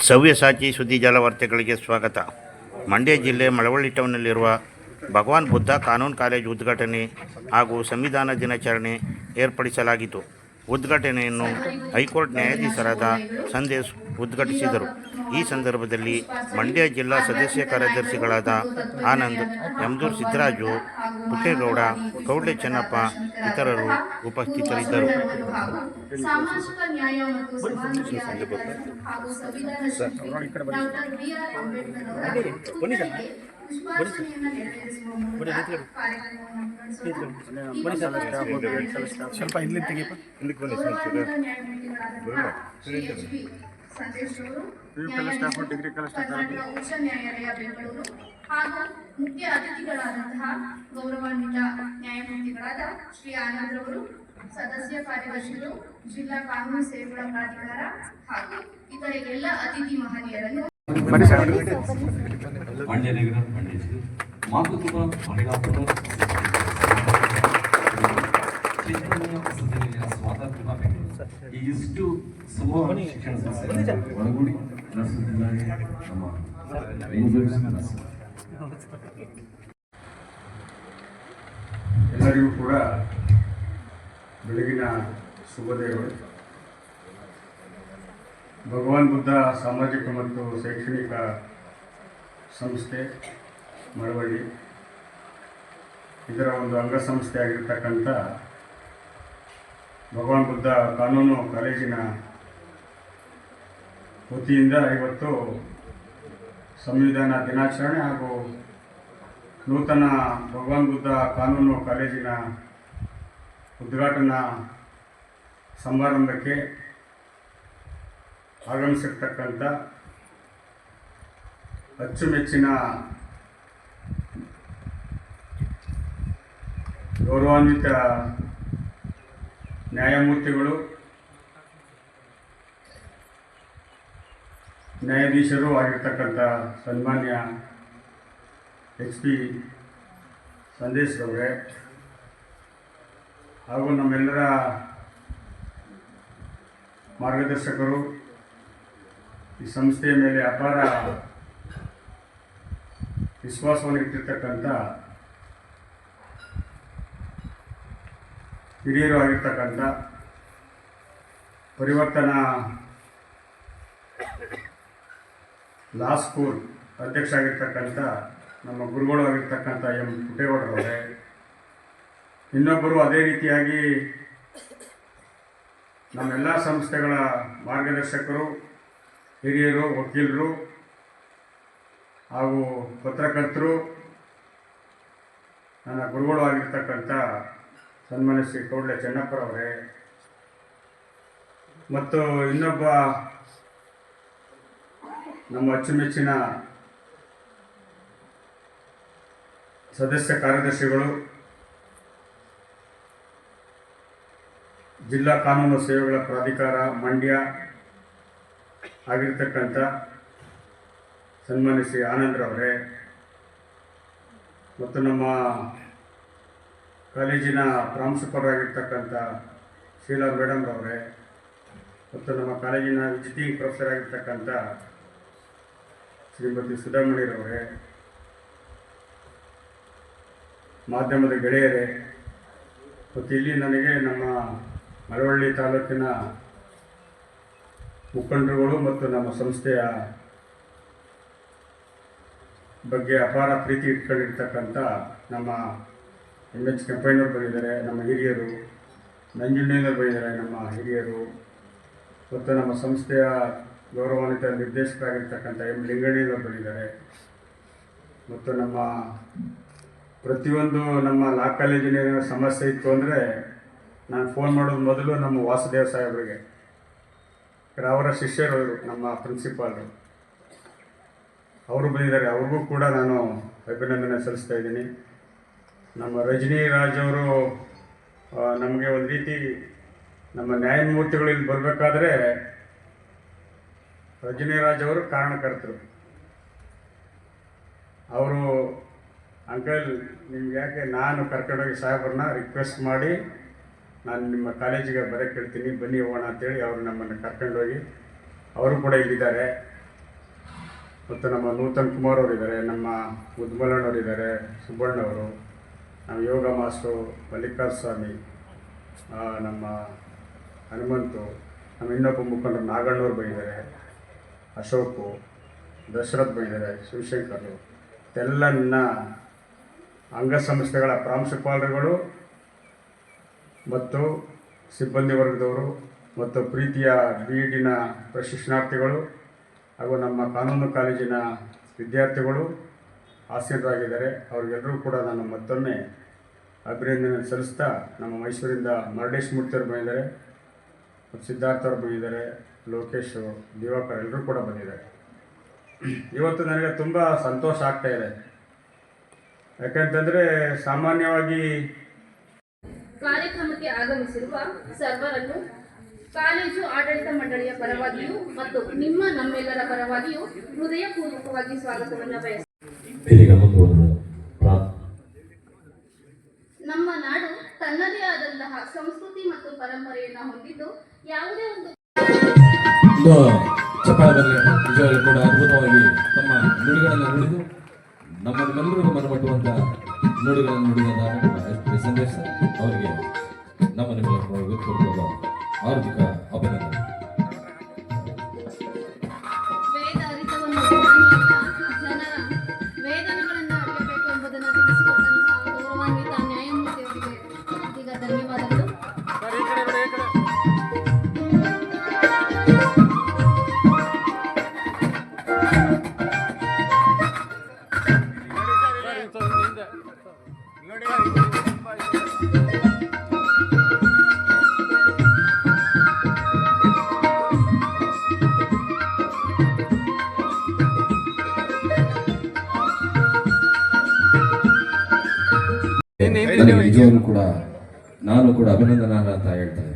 ಸವ್ಯಸಾಚಿ ಸುದ್ದಿ ಜಾಲವಾರ್ತೆಗಳಿಗೆ ಸ್ವಾಗತ. ಮಂಡ್ಯ ಜಿಲ್ಲೆ ಮಳವಳ್ಳಿ ಟೌನ್ನಲ್ಲಿರುವ ಭಗವಾನ್ ಬುದ್ಧ ಕಾನೂನು ಕಾಲೇಜು ಉದ್ಘಾಟನೆ ಹಾಗೂ ಸಂವಿಧಾನ ದಿನಾಚರಣೆ ಏರ್ಪಡಿಸಲಾಗಿತ್ತು. ಉದ್ಘಾಟನೆಯನ್ನು ಹೈಕೋರ್ಟ್ ನ್ಯಾಯಾಧೀಶರಾದ ಸಂದೇಶ್ ಉದ್ಘಾಟಿಸಿದರು. ಈ ಸಂದರ್ಭದಲ್ಲಿ ಮಂಡ್ಯ ಜಿಲ್ಲಾ ಸದಸ್ಯ ಕಾರ್ಯದರ್ಶಿಗಳಾದ ಆನಂದ್, ಯಮದೂರ್ ಸಿದ್ದರಾಜು, ಪುಟ್ಟೇಗೌಡ, ಕೌಡ್ಲೆ ಚೆನ್ನಪ್ಪ ಇತರರು ಉಪಸ್ಥಿತರಿದ್ದರು. ಸಾಮಾಜಿಕ ನ್ಯಾಯ ಮತ್ತು ಸಮಾನತೆ ಹಾಗೂ ಸಂವಿಧಾನ ಶಿಲ್ಪಿ ಡಾಕ್ಟರ್ ಬಿ.ಆರ್. ಅಂಬೇಡ್ಕರ್ ಅವರ ಪುಷ್ಪಾರ್ಚನೆಯನ್ನು ನೆರವೇರಿಸುವ ಮೂಲಕ ಕಾರ್ಯಕ್ರಮವನ್ನು ಉಚ್ಚ ನ್ಯಾಯಾಲಯ ಬೆಂಗಳೂರು ಹಾಗೂ ಮುಖ್ಯ ಅತಿಥಿಗಳಾದಂತಹ ಗೌರವಾನ್ವಿತ ನ್ಯಾಯಮೂರ್ತಿಗಳಾದ ಶ್ರೀ ಆನಂದ್ ರವರು, ಸದಸ್ಯ ಕಾರ್ಯದರ್ಶಿಗಳು, ಜಿಲ್ಲಾ ಕಾನೂನು ಸೇವೆಗಳ ಪ್ರಾಧಿಕಾರ ಹಾಗೂ ಇತರ ಎಲ್ಲ ಅತಿಥಿ ಮಹನೀಯರನ್ನು ಮಂಡ್ಯ ನಗರ ಮಂಡ್ಯ ಜಿಲ್ಲೆ ಮಾತೃತ್ವ ಮಹಿಳಾಪುರ ಸ್ವಾತಂತ್ರ್ಯ ಬೆಂಗಳೂರು ಈ ಇಷ್ಟು ಸಮೂಹ ಶಿಕ್ಷಣ ಸಂಸ್ಥೆ ಒಳಗೂಡಿ ನಡೆಸುತ್ತಿದ್ದಾರೆ. ಎಲ್ಲರಿಗೂ ಕೂಡ ಬೆಳಗಿನ ಶುಭೋದಯಗಳು. ಭಗವಾನ್ ಬುದ್ಧ ಸಾಮಾಜಿಕ ಮತ್ತು ಶೈಕ್ಷಣಿಕ ಸಂಸ್ಥೆ ಮಳವಳ್ಳಿ ಇದರ ಒಂದು ಅಂಗಸಂಸ್ಥೆ ಆಗಿರ್ತಕ್ಕಂಥ ಭಗವಾನ್ ಬುದ್ಧ ಕಾನೂನು ಕಾಲೇಜಿನ ವತಿಯಿಂದ ಇವತ್ತು ಸಂವಿಧಾನ ದಿನಾಚರಣೆ ಹಾಗೂ ನೂತನ ಭಗವಾನ್ ಬುದ್ಧ ಕಾನೂನು ಕಾಲೇಜಿನ ಉದ್ಘಾಟನಾ ಸಮಾರಂಭಕ್ಕೆ ಆಗಮಿಸಿರ್ತಕ್ಕಂಥ ಅಚ್ಚುಮೆಚ್ಚಿನ ಗೌರವಾನ್ವಿತ ನ್ಯಾಯಮೂರ್ತಿಗಳು, ನ್ಯಾಯಾಧೀಶರು ಆಗಿರ್ತಕ್ಕಂಥ ಸನ್ಮಾನ್ಯ HP ಸಂದೇಶ್ ಅವರೇ ಹಾಗೂ ನಮ್ಮೆಲ್ಲರ ಮಾರ್ಗದರ್ಶಕರು, ಈ ಸಂಸ್ಥೆಯ ಮೇಲೆ ಅಪಾರ ವಿಶ್ವಾಸವನ್ನು ಇಟ್ಟಿರ್ತಕ್ಕಂಥ ಹಿರಿಯರು ಆಗಿರ್ತಕ್ಕಂಥ ಪರಿವರ್ತನಾ ಲಾ ಸ್ಕೂಲ್ ಅಧ್ಯಕ್ಷ ಆಗಿರ್ತಕ್ಕಂಥ ನಮ್ಮ ಗುರುಗಳು ಆಗಿರ್ತಕ್ಕಂಥ M. ಪುಟ್ಟೇಗೌಡರವರೇ, ಇನ್ನೊಬ್ಬರು ಅದೇ ರೀತಿಯಾಗಿ ನಮ್ಮೆಲ್ಲ ಸಂಸ್ಥೆಗಳ ಮಾರ್ಗದರ್ಶಕರು, ಹಿರಿಯರು, ವಕೀಲರು ಹಾಗೂ ಪತ್ರಕರ್ತರು, ನನ್ನ ಗುರುಗಳು ಆಗಿರ್ತಕ್ಕಂಥ ಸನ್ಮಾನ್ಯ ಶ್ರೀ ಕೌಡ್ಲೆ ಚೆನ್ನಪ್ಪರವರೇ ಮತ್ತು ಇನ್ನೊಬ್ಬ ನಮ್ಮ ಅಚ್ಚುಮೆಚ್ಚಿನ ಸದಸ್ಯ ಕಾರ್ಯದರ್ಶಿಗಳು, ಜಿಲ್ಲಾ ಕಾನೂನು ಸೇವೆಗಳ ಪ್ರಾಧಿಕಾರ ಮಂಡ್ಯ ಆಗಿರ್ತಕ್ಕಂಥ ಸನ್ಮಾನ್ಯ ಶ್ರೀ ಆನಂದ್ರವರೇ ಮತ್ತು ನಮ್ಮ ಕಾಲೇಜಿನ ಪ್ರಾಂಶುಪಾಲರಾಗಿರ್ತಕ್ಕಂಥ ಶೀಲಾ ಮೇಡಮ್ರವರೇ ಮತ್ತು ನಮ್ಮ ಕಾಲೇಜಿನ ವಿಸಿಟಿಂಗ್ ಪ್ರೊಫೆಸರ್ ಆಗಿರ್ತಕ್ಕಂಥ ಶ್ರೀಮತಿ ಸುಧಾಮಣಿರವರೇ, ಮಾಧ್ಯಮದ ಗೆಳೆಯರೇ ಮತ್ತು ಇಲ್ಲಿ ನನಗೆ ನಮ್ಮ ಮಳವಳ್ಳಿ ತಾಲೂಕಿನ ಮುಖಂಡರುಗಳು ಮತ್ತು ನಮ್ಮ ಸಂಸ್ಥೆಯ ಬಗ್ಗೆ ಅಪಾರ ಪ್ರೀತಿ ಇಟ್ಕೊಂಡಿರ್ತಕ್ಕಂಥ ನಮ್ಮ MH ಕೆಂಪಯ್ಯನವರು ಬಂದಿದ್ದಾರೆ, ನಮ್ಮ ಹಿರಿಯರು, ನಂಜುಂಡಯ್ಯನವರು ಬಂದಿದ್ದಾರೆ, ನಮ್ಮ ಹಿರಿಯರು ಮತ್ತು ನಮ್ಮ ಸಂಸ್ಥೆಯ ಗೌರವಾನ್ವಿತ ನಿರ್ದೇಶಕರಾಗಿರ್ತಕ್ಕಂಥ M. ಲಿಂಗಣ್ಣಯ್ಯನವರು ಬಂದಿದ್ದಾರೆ ಮತ್ತು ನಮ್ಮ ಪ್ರತಿಯೊಂದು ನಮ್ಮ ಲಾ ಕಾಲೇಜಿನ ಸಮಸ್ಯೆ ಇತ್ತು ಅಂದರೆ ನಾನು ಫೋನ್ ಮಾಡೋದು ಮೊದಲು ನಮ್ಮ ವಾಸುದೇವ್ ಸಾಹೇಬರಿಗೆ, ಅವರ ಶಿಷ್ಯರು, ನಮ್ಮ ಪ್ರಿನ್ಸಿಪಾಲರು ಅವರು ಬಂದಿದ್ದಾರೆ. ಅವ್ರಿಗೂ ಕೂಡ ನಾನು ಅಭಿನಂದನೆ ಸಲ್ಲಿಸ್ತಾ ಇದ್ದೀನಿ. ನಮ್ಮ ರಜನಿ ರಾಜ್ ಅವರು ನಮಗೆ ಒಂದು ರೀತಿ ನಮ್ಮ ನ್ಯಾಯಮೂರ್ತಿಗಳು ಇಲ್ಲಿ ಬರಬೇಕಾದ್ರೆ ರಜನಿ ರಾಜ್ ಅವರು ಕಾರಣಕರ್ತರು. ಅವರು ಅಂಕಲ್ ನಿಮ್ಗೆ ಯಾಕೆ ನಾನು ಕರ್ಕೊಂಡೋಗಿ ಸಾಹೇಬ್ರನ್ನ ರಿಕ್ವೆಸ್ಟ್ ಮಾಡಿ ನಾನು ನಿಮ್ಮ ಕಾಲೇಜಿಗೆ ಬರೋಕ್ಕೆ ಹೇಳ್ತೀನಿ, ಬನ್ನಿ ಹೋಗೋಣ ಅಂತೇಳಿ ಅವರು ನಮ್ಮನ್ನು ಕರ್ಕೊಂಡೋಗಿ ಅವರು ಕೂಡ ಇಲ್ಲಿದ್ದಾರೆ. ಮತ್ತು ನಮ್ಮ ನೂತನ್ ಕುಮಾರ್ ಅವರಿದ್ದಾರೆ, ನಮ್ಮ ಉದ್ಮಲಣ್ಣವರಿದ್ದಾರೆ, ಸುಬ್ಬಣ್ಣವರು, ನಮ್ಮ ಯೋಗ ಮಾಸ್ಟ್ರು ಮಲ್ಲಿಕಾರ್ಜುನ ಸ್ವಾಮಿ, ನಮ್ಮ ಹನುಮಂತು, ನಮ್ಮ ಇನ್ನೊಬ್ಬ ಮುಖಂಡರು ನಾಗಣ್ಣವ್ರು ಬಂದಿದ್ದಾರೆ, ಅಶೋಕು, ದಶರಥ್ ಬಂದಿದ್ದಾರೆ, ಶಿವಶಂಕರ್, ಎಲ್ಲ ನನ್ನ ಅಂಗಸಂಸ್ಥೆಗಳ ಪ್ರಾಂಶುಪಾಲರುಗಳು ಮತ್ತು ಸಿಬ್ಬಂದಿ ವರ್ಗದವರು ಮತ್ತು ಪ್ರೀತಿಯ BEdನ ಪ್ರಶಿಕ್ಷಣಾರ್ಥಿಗಳು ಹಾಗೂ ನಮ್ಮ ಕಾನೂನು ಕಾಲೇಜಿನ ವಿದ್ಯಾರ್ಥಿಗಳು ಆಸೀನರಾಗಿದ್ದಾರೆ. ಅವರಿಗೆಲ್ಲರೂ ಕೂಡ ನಾನು ಮತ್ತೊಮ್ಮೆ ಅಭಿನಂದನೆ ಸಲ್ಲಿಸ್ತಾ, ನಮ್ಮ ಮೈಸೂರಿಂದ ಮರಡೇಶ್ ಮೂರ್ತಿಯವರು ಬಂದಿದ್ದಾರೆ ಮತ್ತು ಸಿದ್ಧಾರ್ಥ ಅವರು ಬಂದಿದ್ದಾರೆ, ಲೋಕೇಶು, ದಿವಾಕರ್ ಎಲ್ಲರೂ ಕೂಡ ಬಂದಿದ್ದಾರೆ. ಇವತ್ತು ನನಗೆ ತುಂಬ ಸಂತೋಷ ಆಗ್ತಾ ಇದೆ. ಯಾಕಂತಂದರೆ ಸಾಮಾನ್ಯವಾಗಿ ಕಾರ್ಯಕ್ರಮಕ್ಕೆ ಆಗಮಿಸಿರುವ ಸರ್ವರನ್ನು ಕಾಲೇಜು ಆಡಳಿತ ಮಂಡಳಿಯ ಪರವಾಗಿಯೂ ಮತ್ತು ನಮ್ಮೆಲ್ಲರ ಪರವಾಗಿಯೂ ಹೃದಯಪೂರ್ವಕವಾಗಿ ಸ್ವಾಗತವನ್ನು ಬಯಸುತ್ತೇನೆ. ನಮ್ಮ ನಾಡು ತನ್ನದೇ ಆದಂತಹ ಸಂಸ್ಕೃತಿ ಮತ್ತು ಪರಂಪರೆಯನ್ನು ಹೊಂದಿದ್ದು ಯಾವುದೇ ಒಂದು ಚಪ್ಪಾಳದಲ್ಲಿ ನಿಜವಾಗಲೂ ಕೂಡ ಅದ್ಭುತವಾಗಿ ತಮ್ಮ ನುಡಿಗಳನ್ನು ನುಡಿದು ನಮ್ಮನ್ನೆಲ್ಲರಿಗೂ ಮನಮಟ್ಟುವಂತ ನುಡಿಗಳನ್ನು ನುಡಿದ ಸಂದೇಶ ಅವರಿಗೆ ನಮ್ಮ ನಿಮ್ಮೆಲ್ಲರ ಹಾರ್ದಿಕ ಅಭಿನಂದನೆ. ವೇದ ಅರಿತವನ್ನು ಜ್ಞಾನಿಯಿಂದ ಜನರ ವೇದನೆಗಳನ್ನು ಅರಿಯಬೇಕು ಎಂಬುದನ್ನು ತಿಳಿಸಿಕೊಟ್ಟಂತಹ ಗೌರವಾನ್ವಿತ ನ್ಯಾಯಮೂರ್ತಿಯವರಿಗೆ ಈಗ ಧನ್ಯವಾದಗಳು. ನಿಜವಾಗ್ಲೂ ಕೂಡ ನಾನು ಕೂಡ ಅಭಿನಂದನಾ ಅಂತ ಹೇಳ್ತಾ ಇದ್ದೀನಿ.